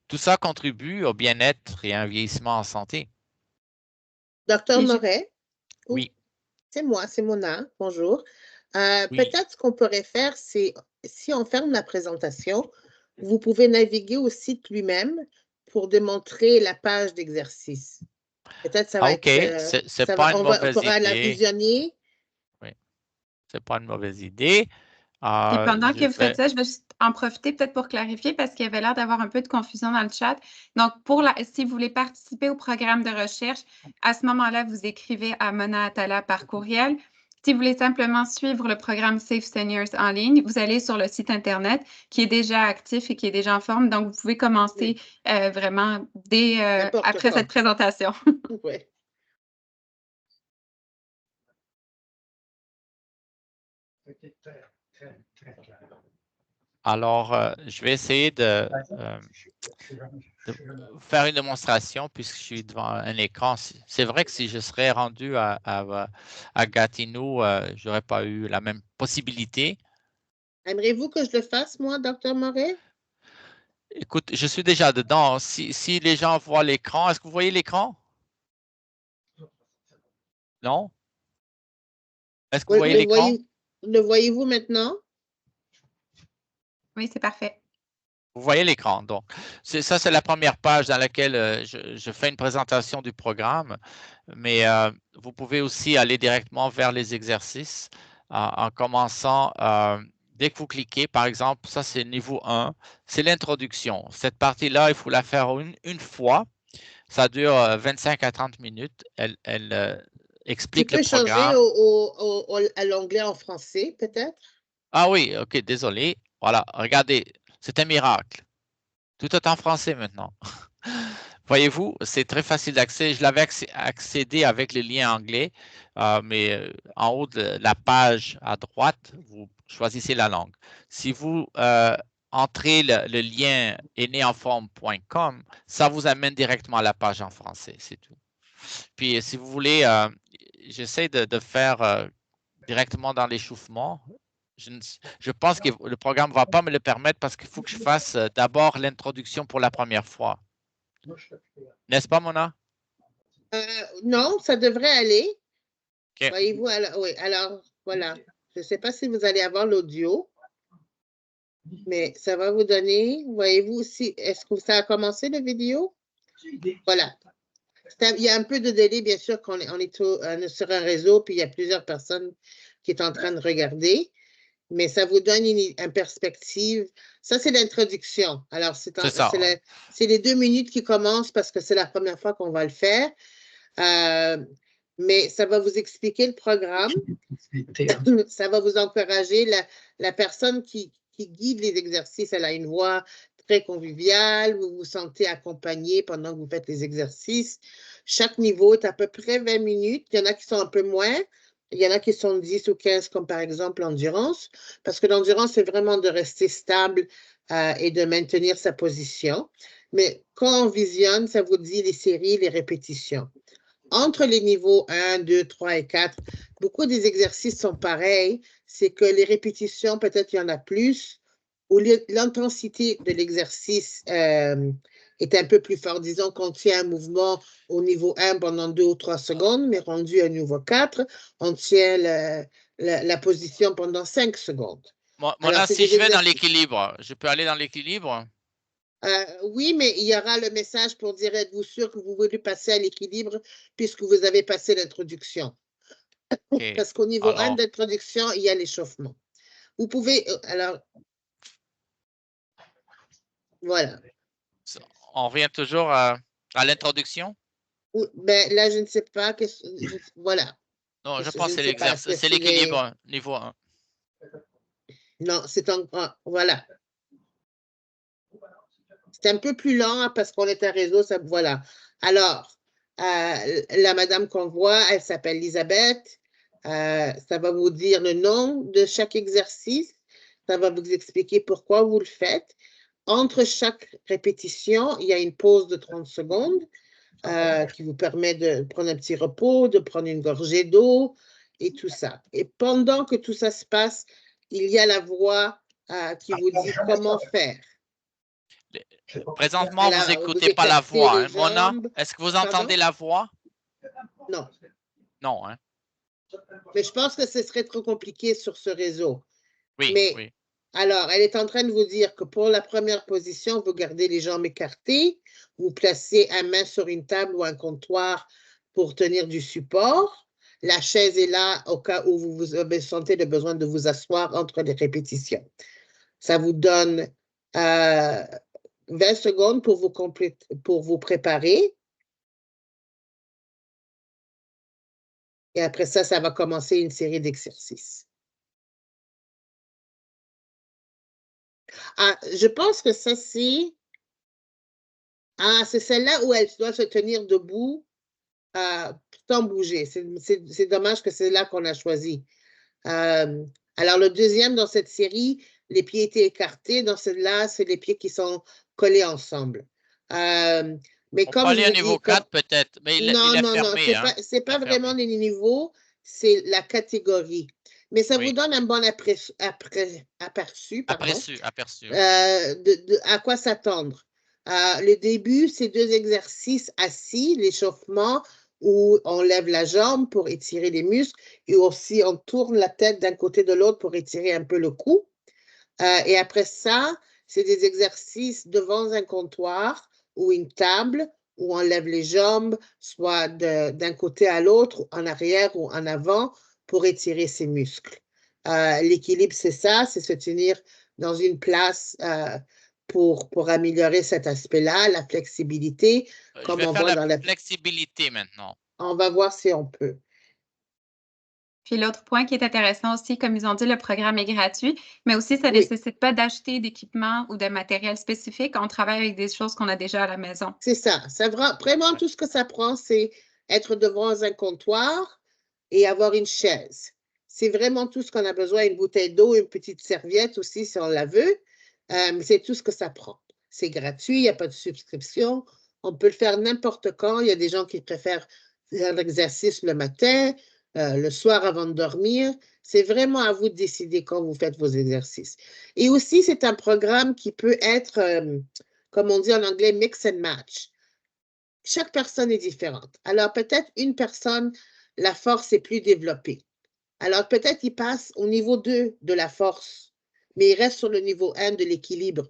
Tout ça contribue au bien-être et à un vieillissement en santé. Docteur Moret? Oui. C'est moi, c'est Mona. Bonjour. Oui. Peut-être ce qu'on pourrait faire, c'est si on ferme la présentation, vous pouvez naviguer au site lui-même pour démontrer la page d'exercice. Peut-être ça va OK, être. c'est pas une mauvaise on pourra la idée. visionner. Oui, c'est pas une mauvaise idée. Et pendant que vous faites ça, je vais juste en profiter peut-être pour clarifier parce qu'il y avait l'air d'avoir un peu de confusion dans le chat. Donc, si vous voulez participer au programme de recherche, à ce moment-là, vous écrivez à Mona Atala par courriel. Si vous voulez simplement suivre le programme Safe Seniors en ligne, vous allez sur le site Internet qui est déjà actif et qui est déjà en forme. Donc, vous pouvez commencer vraiment dès après cette présentation. Oui. Alors, je vais essayer de faire une démonstration puisque je suis devant un écran. C'est vrai que si je serais rendu à Gatineau, je n'aurais pas eu la même possibilité. Aimeriez-vous que je le fasse, moi, Dr. Moret? Écoute, je suis déjà dedans. Si les gens voient l'écran, est-ce que vous voyez l'écran? Non? Est-ce que vous voyez l'écran? Le voyez-vous maintenant? Oui, c'est parfait. Vous voyez l'écran. Donc, ça, c'est la première page dans laquelle je fais une présentation du programme. Mais vous pouvez aussi aller directement vers les exercices en commençant, dès que vous cliquez, par exemple, ça c'est niveau 1, c'est l'introduction. Cette partie-là, il faut la faire une fois. Ça dure 25 à 30 minutes. Elle explique le programme. Tu peux changer à l'onglet en français, peut-être? Ah oui, OK, désolé. Voilà, regardez, c'est un miracle. Tout est en français maintenant. Voyez-vous, c'est très facile d'accès. Je l'avais accédé avec le lien anglais, mais en haut de la page à droite, vous choisissez la langue. Si vous entrez le lien est-né-en-forme.com, ça vous amène directement à la page en français, c'est tout. Puis, si vous voulez, j'essaie de faire directement dans l'échauffement. Je pense que le programme ne va pas me le permettre parce qu'il faut que je fasse d'abord l'introduction pour la première fois. N'est-ce pas, Mona? Non, ça devrait aller. Okay. Voyez-vous, oui, alors, voilà. Je ne sais pas si vous allez avoir l'audio, mais ça va vous donner, voyez-vous aussi, est-ce que ça a commencé la vidéo? Voilà. Il y a un peu de délai, bien sûr, qu'on est sur un réseau, puis il y a plusieurs personnes qui sont en train de regarder, mais ça vous donne une perspective. Ça, c'est l'introduction. Alors, c'est les 2 minutes qui commencent parce que c'est la première fois qu'on va le faire. Mais ça va vous expliquer le programme. Ça va vous encourager. La personne qui guide les exercices, elle a une voix très conviviale. Vous vous sentez accompagné pendant que vous faites les exercices. Chaque niveau est à peu près 20 minutes. Il y en a qui sont un peu moins. Il y en a qui sont 10 ou 15, comme par exemple l'endurance. Parce que l'endurance, c'est vraiment de rester stable et de maintenir sa position. Mais quand on visionne, ça vous dit les séries, les répétitions. Entre les niveaux 1, 2, 3 et 4, beaucoup des exercices sont pareils. C'est que les répétitions, peut-être il y en a plus, ou l'intensité de l'exercice est un peu plus forte. Disons qu'on tient un mouvement au niveau 1 pendant 2 ou 3 secondes, mais rendu à niveau 4, on tient la position pendant 5 secondes. Mona, si je vais dans l'équilibre, je peux aller dans l'équilibre? Oui, mais il y aura le message pour dire êtes-vous sûr que vous voulez passer à l'équilibre puisque vous avez passé l'introduction. OK. Parce qu'au niveau 1 Alors, d'introduction, il y a l'échauffement. Vous pouvez, alors, voilà. on revient toujours à l'introduction? Ben, là, je ne sais pas. Voilà. Non, je Je pense que ne c'est sais pas. l'exercice, c'est l'équilibre niveau 1. Non, c'est voilà. C'est un peu plus lent hein, parce qu'on est un réseau. Voilà. Alors, la madame qu'on voit, elle s'appelle Elisabeth. Ça va vous dire le nom de chaque exercice. Ça va vous expliquer pourquoi vous le faites. Entre chaque répétition, il y a une pause de 30 secondes qui vous permet de prendre un petit repos, de prendre une gorgée d'eau et tout ça. Et pendant que tout ça se passe, il y a la voix qui vous dit comment faire. Présentement, Alors, vous n'écoutez pas la voix. Hein. Mona, est-ce que vous entendez la voix? Non. Non, hein? Mais je pense que ce serait trop compliqué sur ce réseau. Oui, Mais, oui. alors, elle est en train de vous dire que pour la première position, vous gardez les jambes écartées, vous placez une main sur une table ou un comptoir pour tenir du support. La chaise est là au cas où vous sentez le besoin de vous asseoir entre les répétitions. Ça vous donne 20 secondes pour vous préparer. Et après ça, ça va commencer une série d'exercices. Ah, je pense que ça, c'est... Ah, c'est celle-là où elle doit se tenir debout sans bouger. C'est dommage que c'est là qu'on a choisi. Alors, le deuxième dans cette série, les pieds étaient écartés. Dans celle-là, c'est les pieds qui sont collés ensemble. Mais on comme peut je aller vous au niveau dis, 4 peut-être, mais il est fermé. c'est pas vraiment les niveaux, c'est la catégorie. Mais ça vous donne un bon aperçu à quoi s'attendre. Le début, c'est 2 exercices assis, l'échauffement, où on lève la jambe pour étirer les muscles et aussi on tourne la tête d'un côté de l'autre pour étirer un peu le cou. Et après ça, c'est des exercices devant un comptoir ou une table où on lève les jambes, soit d'un côté à l'autre, en arrière ou en avant, pour étirer ses muscles. L'équilibre, c'est ça, c'est se tenir dans une place pour améliorer cet aspect-là, la flexibilité, comme on voit dans la flexibilité maintenant. On va voir si on peut. Puis l'autre point qui est intéressant aussi, comme ils ont dit, le programme est gratuit, mais aussi ça ne nécessite pas d'acheter d'équipement ou de matériel spécifique. On travaille avec des choses qu'on a déjà à la maison. C'est ça. Vraiment, tout ce que ça prend, c'est être devant un comptoir et avoir une chaise. C'est vraiment tout ce qu'on a besoin, une bouteille d'eau, une petite serviette aussi si on la veut. Mais c'est tout ce que ça prend. C'est gratuit, il n'y a pas de subscription. On peut le faire n'importe quand. Il y a des gens qui préfèrent faire l'exercice le matin, le soir avant de dormir. C'est vraiment à vous de décider quand vous faites vos exercices. Et aussi, c'est un programme qui peut être, comme on dit en anglais, mix and match. Chaque personne est différente. Alors, peut-être une personne, la force est plus développée. Alors, peut-être il passe au niveau 2 de la force, mais il reste sur le niveau 1 de l'équilibre.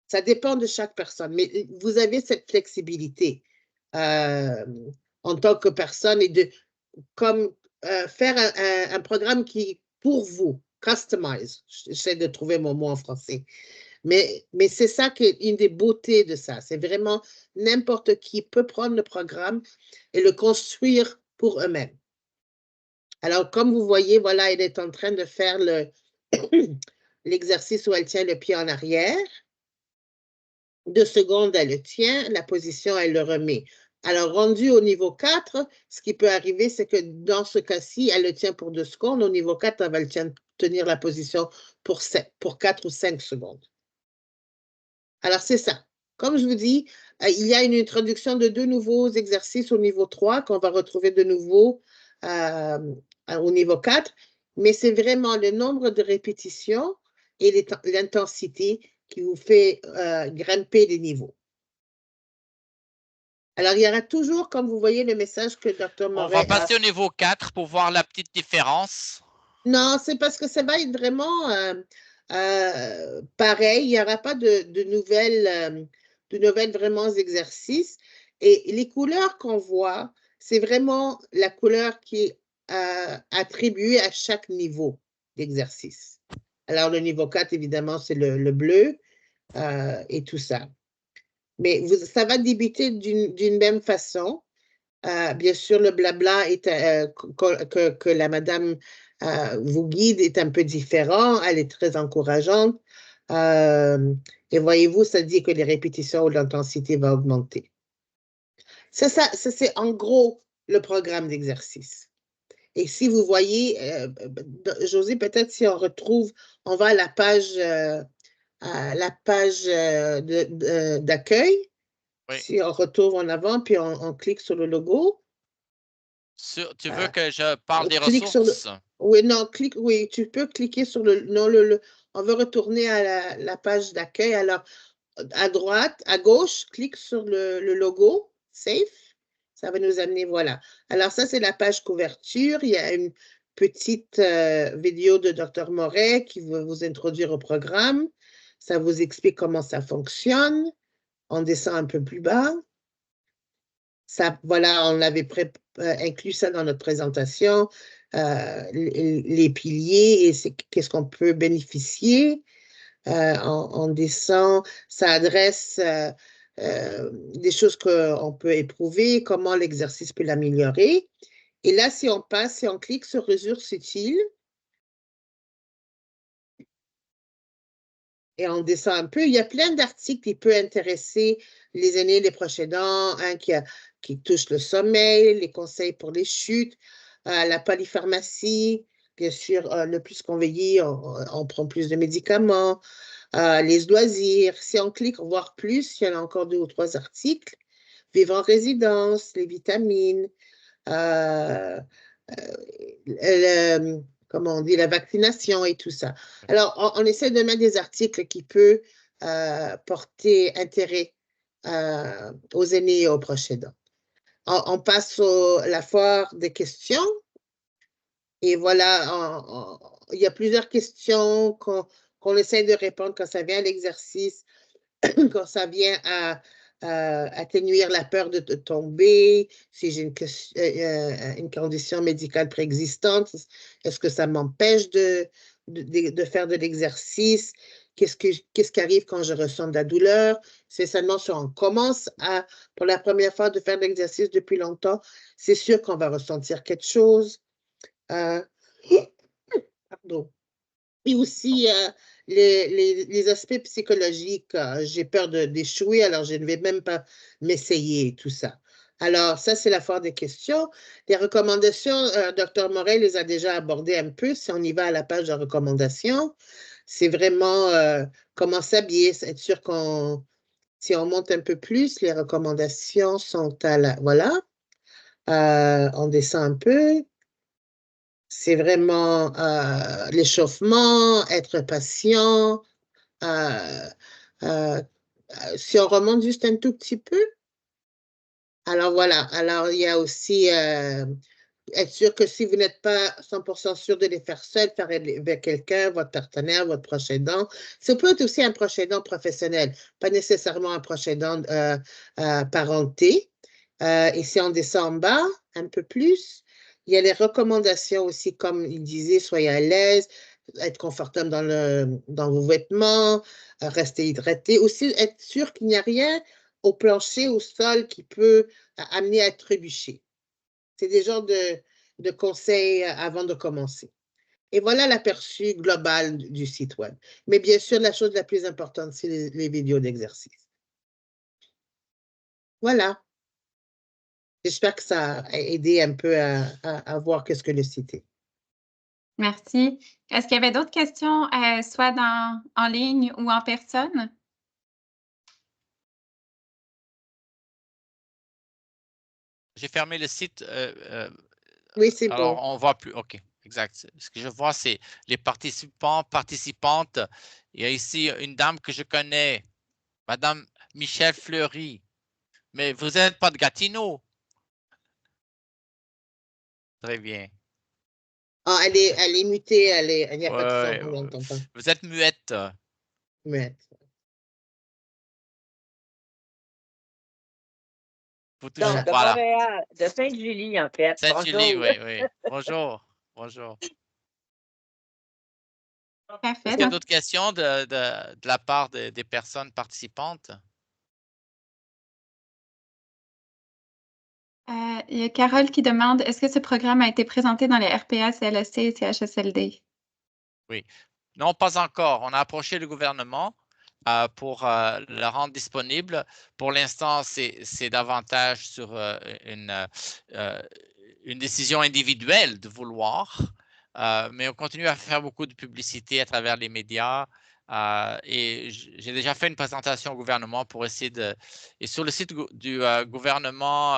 Ça dépend de chaque personne, mais vous avez cette flexibilité en tant que personne et de faire un programme qui, pour vous, customize. J'essaie de trouver mon mot en français. Mais c'est ça qui est une des beautés de ça. C'est vraiment n'importe qui peut prendre le programme et le construire pour eux-mêmes. Alors, comme vous voyez, voilà, elle est en train de faire l'exercice où elle tient le pied en arrière. 2 secondes, elle le tient. La position, elle le remet. Alors, rendu au niveau 4, ce qui peut arriver, c'est que dans ce cas-ci, elle le tient pour 2 secondes. Au niveau 4, elle va tenir la position pour 4 ou 5 secondes. Alors, c'est ça. Comme je vous dis, il y a une introduction de 2 nouveaux exercices au niveau 3 qu'on va retrouver de nouveau au niveau 4, mais c'est vraiment le nombre de répétitions et l'intensité qui vous fait grimper les niveaux. Alors, il y aura toujours, comme vous voyez, le message que Dr. Moret On va passer au niveau 4 pour voir la petite différence. Non, c'est parce que ça va être vraiment pareil. Il n'y aura pas de nouvelles de nouvelles vraiment exercices. Et les couleurs qu'on voit, c'est vraiment la couleur qui est attribuée à chaque niveau d'exercice. Alors, le niveau 4, évidemment, c'est le bleu et tout ça. Mais ça va débuter d'une même façon. Bien sûr, le blabla que la madame vous guide est un peu différent. Elle est très encourageante. Et voyez-vous, ça dit que les répétitions ou l'intensité va augmenter. Ça c'est en gros le programme d'exercice. Et si vous voyez, José, peut-être si on retrouve, on va à la page d'accueil. Oui. Si on retourne en avant, puis on clique sur le logo. Tu veux que je parle des clique ressources? Oui, non, oui, tu peux cliquer sur le... Non, on veut retourner à la page d'accueil. Alors, à droite, à gauche, clique sur le logo, Safe. Ça va nous amener, voilà. Alors, ça, c'est la page couverture. Il y a une petite vidéo de Dr. Moret qui veut vous introduire au programme. Ça vous explique comment ça fonctionne. On descend un peu plus bas. Ça, voilà, on avait inclus ça dans notre présentation, les piliers et qu'est-ce qu'on peut bénéficier. On descend, ça adresse des choses qu'on peut éprouver, comment l'exercice peut l'améliorer. Et là, si on clique sur ressources utiles, et on descend un peu, il y a plein d'articles qui peuvent intéresser les aînés, les proches aidants, qui touche le sommeil, les conseils pour les chutes, la polypharmacie, bien sûr, le plus qu'on vieillit, on prend plus de médicaments, les loisirs. Si on clique voir plus, il y en a encore 2 ou 3 articles. Vivre en résidence, les vitamines, comment on dit, la vaccination et tout ça. Alors, on essaie de mettre des articles qui peuvent porter intérêt aux aînés et aux proches aidants. On passe à la foire des questions. Et voilà, il y a plusieurs questions qu'on essaie de répondre quand ça vient à l'exercice, quand ça vient à atténuer la peur de tomber, si j'ai une condition médicale préexistante, est-ce que ça m'empêche de faire de l'exercice? Qu'est-ce qui arrive quand je ressens de la douleur? C'est seulement si on commence pour la première fois de faire de l'exercice depuis longtemps, c'est sûr qu'on va ressentir quelque chose. Pardon. Et aussi, les aspects psychologiques, j'ai peur d'échouer, alors je ne vais même pas m'essayer, tout ça. Alors, ça, c'est la foire des questions. Les recommandations, Dr. Moret les a déjà abordées un peu. Si on y va à la page de recommandations, c'est vraiment comment s'habiller, être sûr si on monte un peu plus, les recommandations sont voilà. On descend un peu. C'est vraiment l'échauffement, être patient. Si on remonte juste un tout petit peu. Alors voilà, alors il y a aussi être sûr que si vous n'êtes pas 100% sûr de les faire seul, faire avec quelqu'un, votre partenaire, votre proche aidant. Ça peut être aussi un proche aidant professionnel, pas nécessairement un proche aidant parenté. Et si on descend en bas, un peu plus, il y a les recommandations aussi, comme il disait, soyez à l'aise, être confortable dans vos vêtements, rester hydraté. Aussi, être sûr qu'il n'y a rien au plancher, au sol qui peut amener à trébucher. C'est des genres de conseils avant de commencer. Et voilà l'aperçu global du site web. Mais bien sûr, la chose la plus importante, c'est les vidéos d'exercice. Voilà. J'espère que ça a aidé un peu à voir qu'est-ce que le site est. Merci. Est-ce qu'il y avait d'autres questions, soit en ligne ou en personne? J'ai fermé le site. Oui, c'est alors, bon. on ne voit plus. OK, exact. Ce que je vois, c'est les participants, participantes. Il y a ici une dame que je connais, Madame Michel Fleury. Mais vous n'êtes pas de Gatineau. Très bien. Ah, elle est mutée, il n'y a pas de son, on Ouais, l'entend pas. vous êtes muette. Muette. Faut toujours, Donc, de voilà. Montréal, de Sainte-Julie, en fait. Sainte-Julie, Bonjour. oui. Bonjour. Bonjour. Parfait. Est-ce qu'il y a d'autres questions de la part des personnes participantes? Il y a Carole qui demande, est-ce que ce programme a été présenté dans les RPA, CLSC et CHSLD? Oui. Non, pas encore. On a approché le gouvernement pour le rendre disponible. Pour l'instant, c'est davantage sur une décision individuelle de vouloir, mais on continue à faire beaucoup de publicité à travers les médias. Et j'ai déjà fait une présentation au gouvernement pour essayer de... Et sur le site du gouvernement,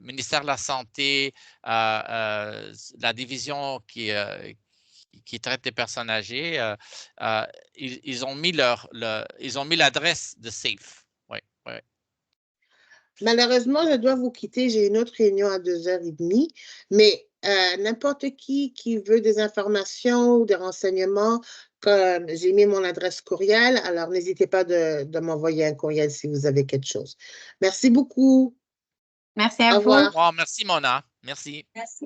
ministère de la Santé, la division qui traite des personnes âgées, ils ont mis l'adresse de SAFE. Oui, oui. Malheureusement, je dois vous quitter. J'ai une autre réunion à 2h30, mais n'importe qui veut des informations ou des renseignements, comme j'ai mis mon adresse courriel, alors n'hésitez pas de m'envoyer un courriel si vous avez quelque chose. Merci beaucoup. Merci à Au vous. revoir. Bon, merci, Mona. Merci. Merci.